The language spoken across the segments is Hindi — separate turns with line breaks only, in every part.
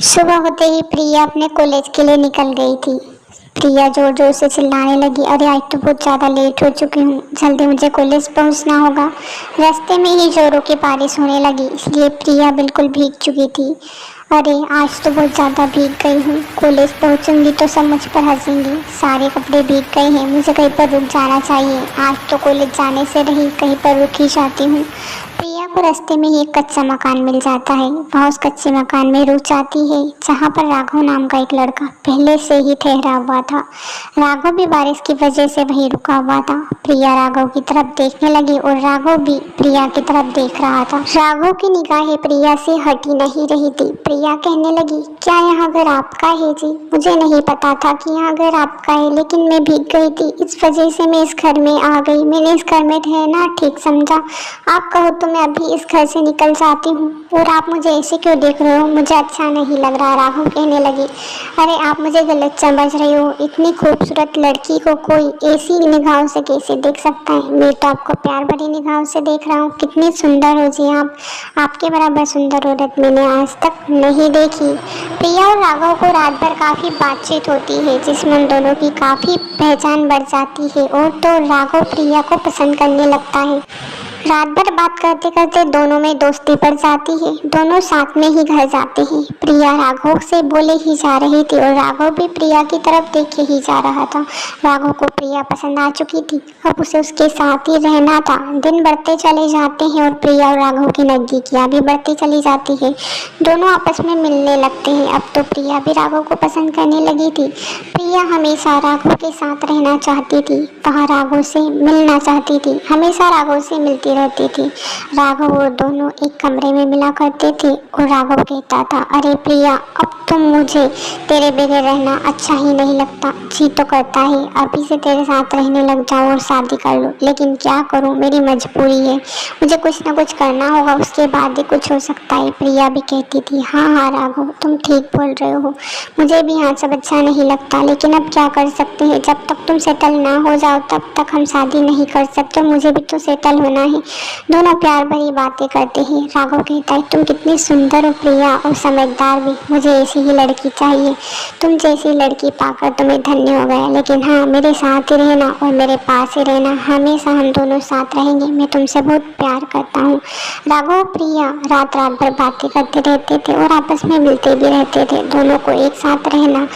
सुबह होते ही प्रिया अपने कॉलेज के लिए निकल गई थी। प्रिया जोर जोर से चिल्लाने लगी, अरे आज तो बहुत ज़्यादा लेट हो चुकी हूँ, जल्दी मुझे कॉलेज पहुँचना होगा। रास्ते में ही जोरों की बारिश होने लगी, इसलिए प्रिया बिल्कुल भीग चुकी थी। अरे आज तो बहुत ज़्यादा भीग गई हूँ, कॉलेज पहुँचूंगी तो सब मुझ पर हंसेंगे। सारे कपड़े भीग गए हैं, मुझे कहीं पर रुक जाना चाहिए। आज तो कॉलेज जाने से रही कहीं पर रुक ही जाती हूँ। प्रिया को रास्ते में ही एक कच्चा मकान मिल जाता है। वह उस कच्चे मकान में रुक जाती है, जहाँ पर राघव नाम का एक लड़का पहले से ही ठहरा हुआ था। राघव भी बारिश की वजह से वहीं रुका हुआ था। प्रिया राघव की तरफ देखने लगी और राघव भी प्रिया की तरफ देख रहा था। राघव की निगाहें प्रिया से हटी नहीं रही थी। प्रिया कहने लगी, क्या यहाँ घर आपका है जी? मुझे नहीं पता था कि यहाँ घर आपका है, लेकिन मैं भीग गई थी, इस वजह से मैं इस घर में आ गई। मैंने इस घर में ठहरना ठीक समझा। आप कहो तो मैं अभी इस घर से निकल जाती हूँ। और आप मुझे ऐसे क्यों देख रहे हो? मुझे अच्छा नहीं लग रहा। राघव कहने लगी, अरे आप मुझे गलत समझ रहे हो। इतनी खूबसूरत लड़की को कोई ऐसी निगाहों से कैसे देख सकता है? मैं तो आपको प्यार भरी निगाहों से देख रहा हूँ। कितनी सुंदर हो जी आप। आपके बराबर सुंदर औरत मैंने आज तक नहीं देखी। प्रिया और राघव को रात भर काफ़ी बातचीत होती है, जिसमें उन दोनों की काफ़ी पहचान बढ़ जाती है और तो राघव प्रिया को पसंद करने लगता है। रात भर बात करते करते दोनों में दोस्ती बढ़ जाती है। दोनों साथ में ही घर जाते हैं। प्रिया राघव से बोले ही जा रही थी और राघव भी प्रिया की तरफ देखे ही जा रहा था। राघव को प्रिया पसंद आ चुकी थी, अब उसे उसके साथ ही रहना था। दिन बढ़ते चले जाते हैं और प्रिया और राघव की नज़दीकियाँ भी बढ़ती चली जाती है। दोनों आपस में मिलने लगते हैं। अब तो प्रिया भी राघव को पसंद करने लगी थी। प्रिया हमेशा राघव के साथ रहना चाहती थी, वहाँ राघव से मिलना चाहती थी, हमेशा राघव से मिलती रहती थी। राघव और दोनों एक कमरे में मिला करते थे और राघव कहता था, अरे प्रिया अब तुम मुझे तेरे बगैर रहना अच्छा ही नहीं लगता। जी तो करता है अभी से तेरे साथ रहने लग जाऊँ और शादी कर लूँ, लेकिन क्या करूँ, मेरी मजबूरी है। मुझे कुछ ना कुछ करना होगा, उसके बाद ही कुछ हो सकता है। प्रिया भी कहती थी, हाँ हाँ राघव तुम ठीक बोल रहे हो, मुझे भी यहाँ सब अच्छा नहीं लगता, लेकिन अब क्या कर सकते हैं। जब तक तुम सेटल ना हो जाओ तब तक हम शादी नहीं कर सकते, मुझे भी तो सेटल होना है। दोनों प्यार भरी बातें करते हैं। राघव कहता है, तुम कितनी सुंदर हो प्रिया और समझदार भी, मुझे ऐसी ही लड़की चाहिए। तुम जैसी लड़की पाकर तुम्हें धन्य हो गया, लेकिन हाँ मेरे साथ ही रहना और मेरे पास ही रहना, हमेशा हम दोनों साथ रहेंगे। मैं तुमसे बहुत प्यार करता हूँ। राघव प्रिया रात रात भर बातें करते रहते थे और आपस में मिलते भी रहते थे। दोनों को एक साथ रहना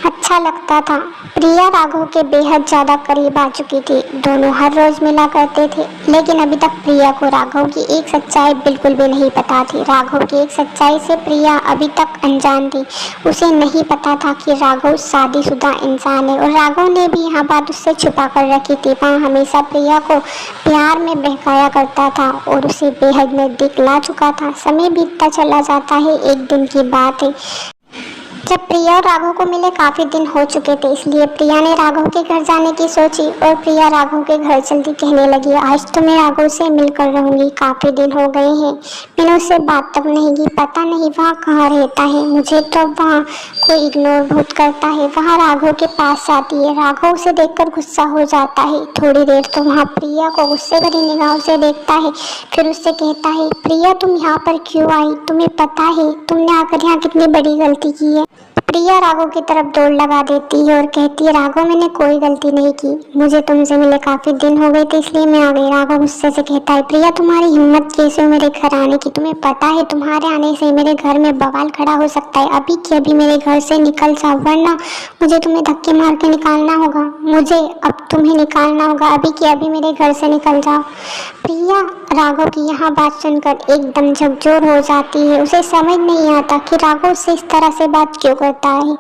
अच्छा लगता था। प्रिया राघव के बेहद ज़्यादा करीब आ चुकी थी। दोनों हर रोज़ मिला करते थे, लेकिन अभी तक प्रिया को राघव की एक सच्चाई बिल्कुल भी नहीं पता थी। राघव की एक सच्चाई से प्रिया अभी तक अनजान थी। उसे नहीं पता था कि राघव शादीशुदा इंसान है और राघव ने भी यह बात उससे छुपा कर रखी थी। वह हमेशा प्रिया को प्यार में बहकाया करता था और उसे बेहद नज़दीक ला चुका था। समय बीतता चला जाता है। एक दिन की बात है जब प्रिया और राघव को मिले काफ़ी दिन हो चुके थे, इसलिए प्रिया ने राघव के घर जाने की सोची और प्रिया राघव के घर चलती कहने लगी, आज तो मैं राघव से मिलकर रहूँगी, काफ़ी दिन हो गए हैं, मैंने उससे बात तक नहीं की, पता नहीं वहाँ कहाँ रहता है। मुझे तो वहाँ कोई इग्नोर बहुत करता है। वहाँ राघव के पास जाती है, राघव उसे देखकर गुस्सा हो जाता है। थोड़ी देर तो वहाँ प्रिया को गुस्से भरी निगाहों से देखता है, फिर उससे कहता है, प्रिया तुम यहाँ पर क्यों आई? तुम्हें पता है तुमने आकर यहाँ कितनी बड़ी गलती की है। प्रिया राघव की तरफ दौड़ लगा देती है और कहती है, राघव मैंने कोई गलती नहीं की, मुझे तुमसे मिले काफ़ी दिन हो गए थे इसलिए मैं आ गई। राघव गुस्से से कहता है, प्रिया तुम्हारी हिम्मत कैसे हो मेरे घर आने की? तुम्हें पता है तुम्हारे आने से मेरे घर में बवाल खड़ा हो सकता है। अभी के अभी मेरे घर से निकल जाओ, वरना मुझे तुम्हें धक्के मार के निकालना होगा। मुझे अब तुम्हें निकालना होगा, अभी के अभी मेरे घर से निकल जाओ। प्रिया राघव की यह बात सुनकर एकदम झकझोर हो जाती है। उसे समझ नहीं आता कि राघव उससे इस तरह से बात क्यों करता है।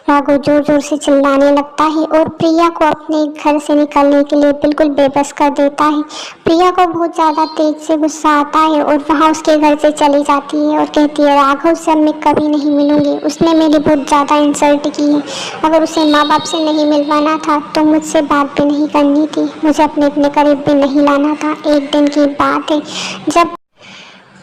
राघव जोर जोर से चिल्लाने लगता है और प्रिया को अपने घर से निकलने के लिए बिल्कुल बेबस कर देता है। प्रिया को बहुत ज़्यादा तेज से गुस्सा आता है और वहाँ उसके घर से चली जाती है और कहती है, राघव से अब मैं कभी नहीं मिलूंगी, उसने मेरी बहुत ज़्यादा इंसल्ट की है। अगर उसे माँ बाप से नहीं मिलवाना था तो मुझसे बात भी नहीं करनी थी, मुझे अपने करीब भी नहीं लाना था। एक दिन की बात है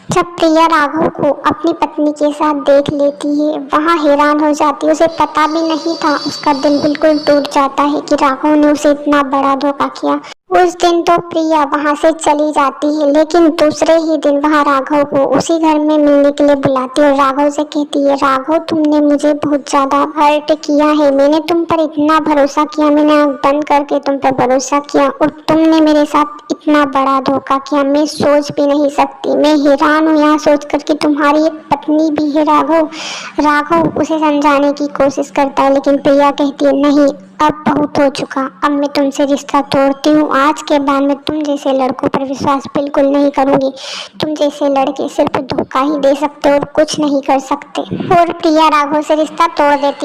जब प्रिया राघव को अपनी पत्नी के साथ देख लेती है, वहाँ हैरान हो जाती है। उसे पता भी नहीं था, उसका दिल बिल्कुल टूट जाता है कि राघव ने उसे इतना बड़ा धोखा किया। उस दिन तो प्रिया वहां से चली जाती है, लेकिन दूसरे ही दिन वहां राघव को उसी घर में मिलने के लिए बुलाती है और राघव से कहती है, राघव तुमने मुझे बहुत ज्यादा हर्ट किया है, मैंने तुम पर इतना भरोसा किया, मैंने आंख बंद करके तुम पर भरोसा किया और तुमने मेरे साथ इतना बड़ा धोखा किया, मैं सोच भी नहीं सकती, मैं हैरान हूँ यहाँ सोच कर कि तुम्हारी एक पत्नी भी है राघव। राघव उसे समझाने की कोशिश करता है, लेकिन प्रिया कहती है, नहीं अब बहुत हो चुका, अब मैं तुमसे रिश्ता तोड़ती हूँ, आज के बाद मैं तुम जैसे लड़कों पर विश्वास बिल्कुल नहीं करूंगी, तुम जैसे लड़के सिर्फ धोखा ही दे सकते हो और कुछ नहीं कर सकते। और प्रिया राघव से रिश्ता तोड़ देती